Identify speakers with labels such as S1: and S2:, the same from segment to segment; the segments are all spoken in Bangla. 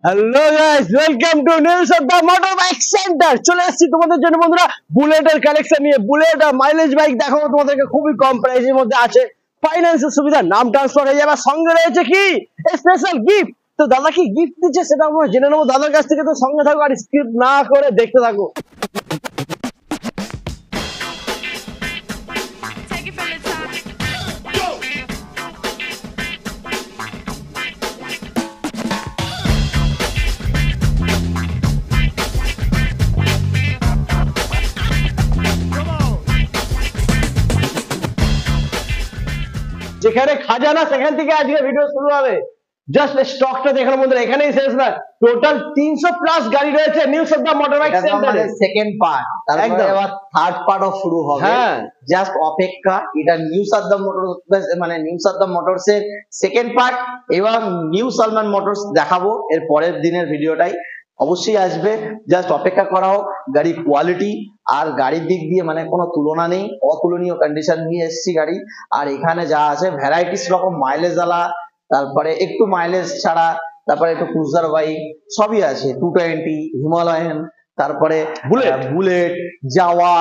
S1: Hello guys, welcome to news of the motor bike centre. চলে আসছি তোমাদের জন্য বন্ধুরা বুলেটের কালেকশন নিয়ে। বুলেট আর মাইলেজ বাইক দেখাবো তোমাদেরকে, খুবই কম প্রাইসের মধ্যে আছে, ফাইন্যান্সের সুবিধা, নাম ট্রান্সফার হয়ে যাবে, সঙ্গে রয়েছে কি স্পেশাল গিফট। তো দাদা কি গিফট দিচ্ছে সেটা আমরা জেনে নেবো দাদার কাছ থেকে। তো সঙ্গে থাকো আর স্কিপ না করে দেখতে থাকো। যেখানে খাজানা সেখান থেকে আজকে ভিডিও শুরু হবে। জাস্ট স্টকটা দেখানো বন্ধুরা, এখানেই শেষ না। টোটাল 300 প্লাস গাড়ি রয়েছে news of the motor bike সেন্টারে।
S2: সেকেন্ড পার্ট, তারপরে এবার থার্ড পার্ট অফ শুরু হবে।
S1: হ্যাঁ,
S2: জাস্ট অপেক্ষা। এটা নিউজ অফ দা মোটর, মানে নিউজ অফ দা মোটরস এর সেকেন্ড পার্ট এবং নিউ সালমান মোটরস দেখাবো এর পরের দিনের ভিডিওটাই অবশ্যই আসবে। জাস্ট অপেক্ষা করা হোক। গাড়ি কোয়ালিটি আর গাড়ির দিক দিয়ে মানে কোনো তুলনা নেই, অতুলনীয় কন্ডিশন নিয়ে এসেছি গাড়ি। আর এখানে যা আছে ভ্যারাইটিস রকম মাইলেজ আলা, তারপরে একটু মাইলেজ ছাড়া, তারপরে একটু ক্রুজার বাইক সবই আছে। 220, হিমালয়ান, তারপরে বুলেট, জাওয়া,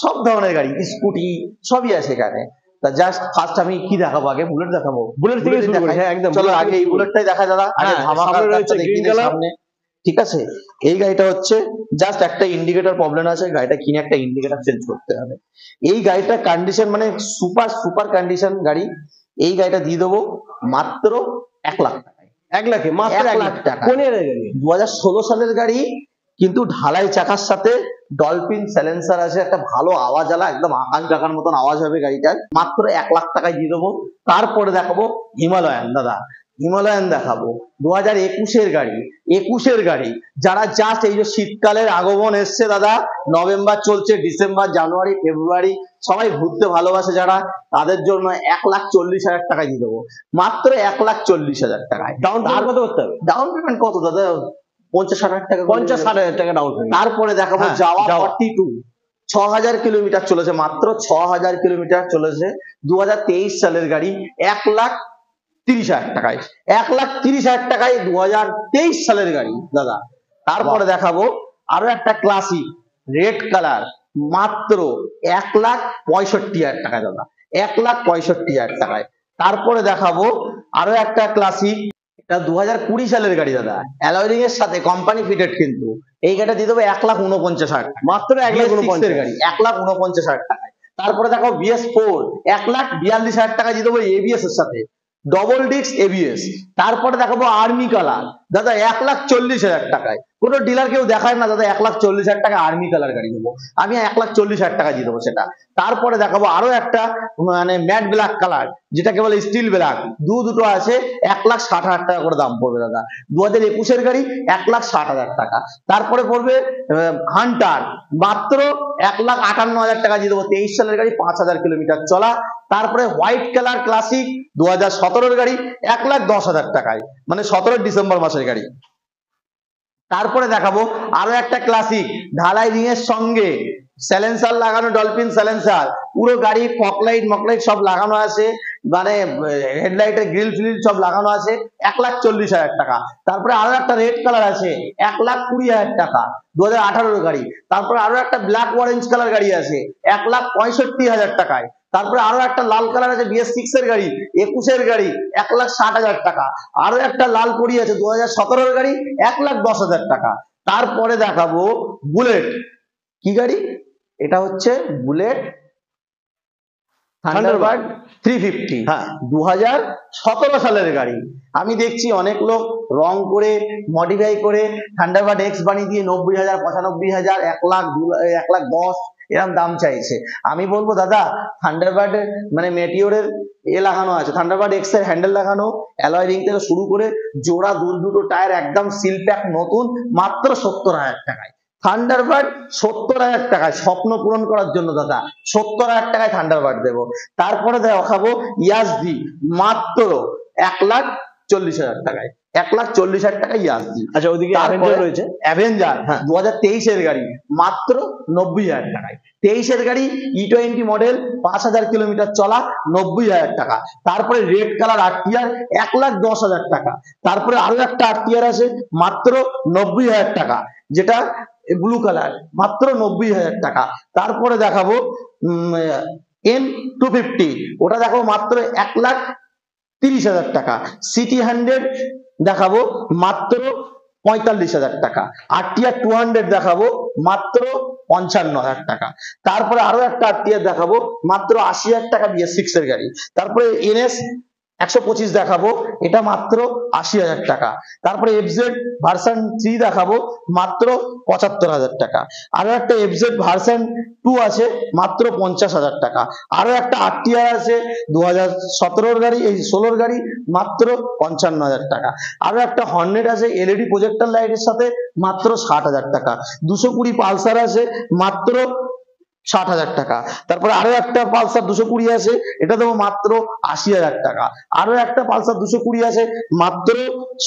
S2: সব ধরনের গাড়ি, স্কুটি সবই আছে এখানে। তা জাস্ট ফার্স্ট আমি কি দেখাবো? আগে বুলেট দেখাবো।
S1: বুলেট থেকে শুরু করি। হ্যাঁ একদম,
S2: চলো আগে এই বুলেটটাই দেখা দাদা। আগে ধামাকা
S1: রয়েছে গ্রিন কালার।
S2: সামনে ঠিক আছে। এই গাড়িটা হচ্ছে জাস্ট একটা ইন্ডিকেটর প্রবলেম আছে, গাড়িটা কিনে একটা ইন্ডিকেটর চেঞ্জ করতে হবে। এই গাড়িটা কন্ডিশন মানে সুপার সুপার কন্ডিশন গাড়ি। এই গাড়িটা দিয়ে দেবো মাত্র 1 লাখ টাকায়।
S1: 1 লাখে মাত্র
S2: 1 লাখ টাকা।
S1: কোন এর গাড়ি?
S2: 2016 সালের গাড়ি, কিন্তু ঢালাই চাকার সাথে ডলফিন সাইলেন্সার আছে, একটা ভালো আওয়াজ আলা, একদম আকাশ ডাকার মতন আওয়াজ হবে গাড়িটার। মাত্র 1 লাখ টাকায় দিয়ে দেবো। তারপরে দেখাবো হিমালয়ান দাদা, হিমালয়ান দেখাবো। 2021-এর গাড়ি, 21-এর গাড়ি। যারা জাস্ট এই যে শীতকালের আগমন এসছে দাদা, নভেম্বর চলছে, ডিসেম্বর, জানুয়ারি, ফেব্রুয়ারি, সবাই ঘুরতে ভালোবাসে যারা, তাদের জন্য 1,40,000 টাকায় দিয়ে দেবো। মাত্র 1,40,000 টাকায়।
S1: ডাউন পেমেন্ট কত করতে হবে?
S2: ডাউন পেমেন্ট কত দাদা? 50,000 টাকা।
S1: 50,000 টাকা ডাউন পেমেন্ট।
S2: তারপরে দেখাবো জাওয়া 42, 6,000 কিলোমিটার চলেছে, মাত্র 6,000 কিলোমিটার চলেছে। 2023 সালের গাড়ি, 1,30,000 টাকায়। 1,30,000 টাকায় 2023 সালের গাড়ি দাদা। তারপরে দেখাবো আরো একটা ক্লাসিক রেড কালার, মাত্র 1,65,000 টাকা দাদা। 1,65,000 টাকায়। তারপরে দেখাবো আরো একটা ক্লাসিক, এটা 2020 সালের গাড়ি দাদা, অ্যালয় এর সাথে কোম্পানি ফিটেড, কিন্তু এই গাড়িটা দিয়ে দেবো 1,49,000 টাকা।
S1: মাত্র 1,49,000
S2: গাড়ি 1,49,000 টাকায়। তারপরে দেখো BS4, 1,42,000 টাকা দিয়ে দেবো এবিএস এর সাথে, ডবল ডিস্ক এবিএস। তারপরে দেখাবো আর্মি কালার দাদা, 1,40,000 টাকায়। কোনো ডিলার কেউ দেখায় না দাদা 1,40,000 টাকা আর্মি কালার গাড়ি দেবো, আমি 1,40,000 টাকা দিয়ে দেবো সেটা। তারপরে দেখাবো আরো একটা মানে ম্যাট ব্ল্যাক কালার, যেটাকে বলে স্টিল ব্ল্যাক, দুটো আছে, 1,60,000 টাকা করে দাম পড়বে দাদা। 2021-এর গাড়ি, 1,60,000 টাকা। তারপরে পড়বে হান্টার, মাত্র 1,58,000 টাকা দিয়ে দেবো। 23 সালের গাড়ি, 5,000 কিলোমিটার চলা। তারপরে হোয়াইট কালার ক্লাসিক, 2017-এর গাড়ি, 1,10,000 টাকায়, মানে 17 ডিসেম্বর মাসের গাড়ি। তারপরে দেখাবো আরো একটা ক্লাসিক, ঢালাই রিং এর সঙ্গে সাইলেন্সার লাগানো, ডলফিন সাইলেন্সার, পুরো গাড়ি ফকলাইট মকলাইট সব লাগানো আছে, মানে হেডলাইটের গ্রিল ফিল সব লাগানো আছে, 1,40,000 টাকা। তারপরে আরো একটা রেড কালার আছে, 1,20,000 টাকা, 2018-এর গাড়ি। তারপরে আরো একটা ব্ল্যাক অরেঞ্জ কালার গাড়ি আছে, 1,65,000 টাকায়। তারপরে আরো একটা লাল কালার আছে, BS6-এর গাড়ি, 21-এর গাড়ি, 1,60,000 টাকা। আরো একটা লাল পরি আছে, 2017-এর গাড়ি, 1,10,000 টাকা। তারপরে দেখাবো বুলেট। কি গাড়ি? এটা হচ্ছে বুলেট থান্ডারবার্ড 350, 2017 সালের গাড়ি। আমি দেখছি অনেক লোক রং করে মডিফাই করে থান্ডারবার্ড এক্স বানিয়ে দিয়ে 90,000, 95,000, 1 লাখ, 1,10,000 এরকম দাম চাইছে। আমি বলবো দাদা, থান্ডারবার্ডের মানে মেটিওরের লাগানো আছে, থান্ডারবার্ড এক্স এর হ্যান্ডেল লাগানো, অ্যালয় রিং থেকে শুরু করে জোড়া দুটো টায়ার একদম সিল প্যাক নতুন, মাত্র 70,000 টাকায়। থান্ডারবার্ড 70,000 টাকায়, স্বপ্ন পূরণ করার জন্য দাদা 70,000 টাকায় থান্ডারবার্ড দেবো। তারপরে দেখাবো ইয়াজদি, মাত্র 1,40,000 টাকায়। 1,40,000 টাকায় ইয়াজদি।
S1: আচ্ছা, ওইদিকে অ্যাভেঞ্জার রয়েছে,
S2: অ্যাভেঞ্জার 2023-এর গাড়ি, মাত্র 90,000 টাকায়। 23-এর গাড়ি E20 মডেল, 5,000 কিলোমিটার চলা, 90,000 টাকা। তারপরে রেড কালার আরটিআর, 1,10,000 টাকা। তারপরে আরো একটা আরটিআর আছে মাত্র 90,000 টাকা, যেটা ব্লু কালার, মাত্র 90,000 টাকা। তারপরে দেখাবো N250, ওটা দেখাবো মাত্র 1,30,000 টাকা। সিটি 100 দেখাবো মাত্র 45,000 টাকা। আরটিআর 200 দেখাবো মাত্র 55,000 টাকা। তারপরে আরো একটা আরটিআর দেখাবো মাত্র 80,000 টাকা, BS6 এর গাড়ি। তারপরে NS 125 দেখাবো, এটা মাত্র 80,000 টাকা। তারপরে FZ ভার্সন 3 দেখাবো মাত্র 75,000 টাকা। আরো একটা FZ ভার্সন 2 আছে মাত্র 50,000 টাকা। আরো একটা আরটিআর আছে 2017 গাড়ি, এই 16 গাড়ি, মাত্র 55,000 টাকা। আরো একটা হর্নেট আছে এলইডি প্রজেক্টর লাইটের সাথে, মাত্র 60,000 টাকা। 220 পালসার আছে মাত্র 60,000 টাকা। তারপরে আরো একটা পালসার 220 আছে, এটা দেবো মাত্র 80,000 টাকা। আরো একটা পালসার 220 আছে মাত্র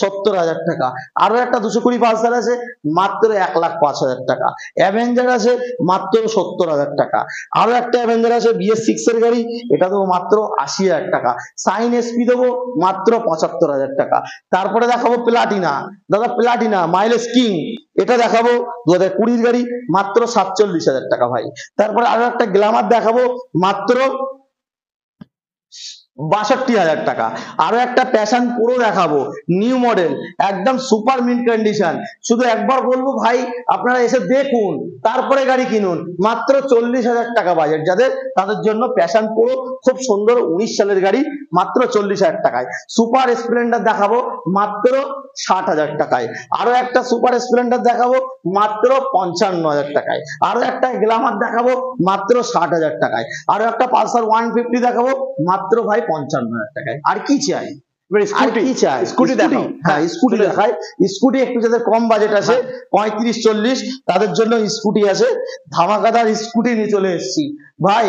S2: 70,000 টাকা। আরো একটা 220 পালসার আছে মাত্র 1,05,000 টাকা। অ্যাভেঞ্জার আছে মাত্র 70,000 টাকা। আরো একটা অ্যাভেঞ্জার আছে BS6 এর গাড়ি, এটা দেবো মাত্র 80,000 টাকা। সাইন এসপি দেবো মাত্র 75,000 টাকা। তারপরে দেখাবো প্লাটিনা, দাদা প্লাটিনা মাইলেজ কিং, এটা দেখাবো 2020 গাড়ি, মাত্র 47,000 টাকা ভাই। তারপরে আরো একটা গ্ল্যামার দেখাবো মাত্র 62,000 টাকা। আরো একটা প্যাশন প্রো দেখাবো নিউ মডেল, একদম সুপার মিন্ট কন্ডিশন। শুধু একবার বলবো ভাই, আপনারা এসে দেখুন, তারপরে গাড়ি কিনুন। মাত্র 40,000 টাকা বাজেট যাদের, তাদের জন্য প্যাশন প্রো, খুব সুন্দর 19 সালের গাড়ি, মাত্র 40,000 টাকায়। সুপার স্প্লেন্ডার দেখাবো মাত্র 60,000 টাকায়। আরো একটা সুপার স্প্লেন্ডার দেখাবো মাত্র 55,000 টাকায়। আরো একটা গ্ল্যামার দেখাবো মাত্র 60,000 টাকায়। আরো একটা পালসার 150 দেখাবো মাত্র ভাই 55,000 টাকায়। আর কি চাই? স্কুটি দেখাও। হ্যাঁ, স্কুটি দেখায়। স্কুটি একটু যাদের কম বাজেট আছে, 35-40, তাদের জন্য স্কুটি আছে। ধামাকাদার স্কুটি নিয়ে চলে এসেছি ভাই,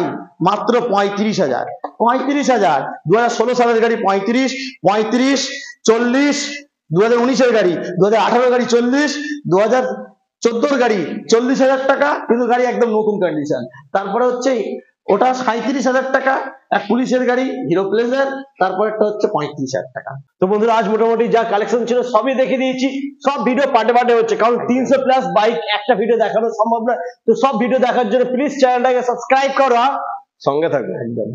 S2: মাত্র 35,000। 35,000, 2016 সালের গাড়ি 35, 40, 2019-এর গাড়ি, 2018 গাড়ি 40, 2014 গাড়ি 40,000 টাকা, কিন্তু গাড়ি একদম নতুন কন্ডিশন। তারপরে হচ্ছে ওটা 37,000 টাকা, এক পুলিশের গাড়ি হিরো প্লেজার, তারপরটা হচ্ছে 35,000 টাকা।
S1: তো বন্ধুরা, আজ মোটামুটি যা কালেকশন ছিল সবই দেখে দিয়েছি। সব ভিডিও পার্টে পার্টে হচ্ছে, কারণ 300+ বাইক একটা ভিডিও দেখানো সম্ভব না। তো সব ভিডিও দেখার জন্য প্লিজ চ্যানেলটাকে সাবস্ক্রাইব করো, সঙ্গে থাকবে একদম।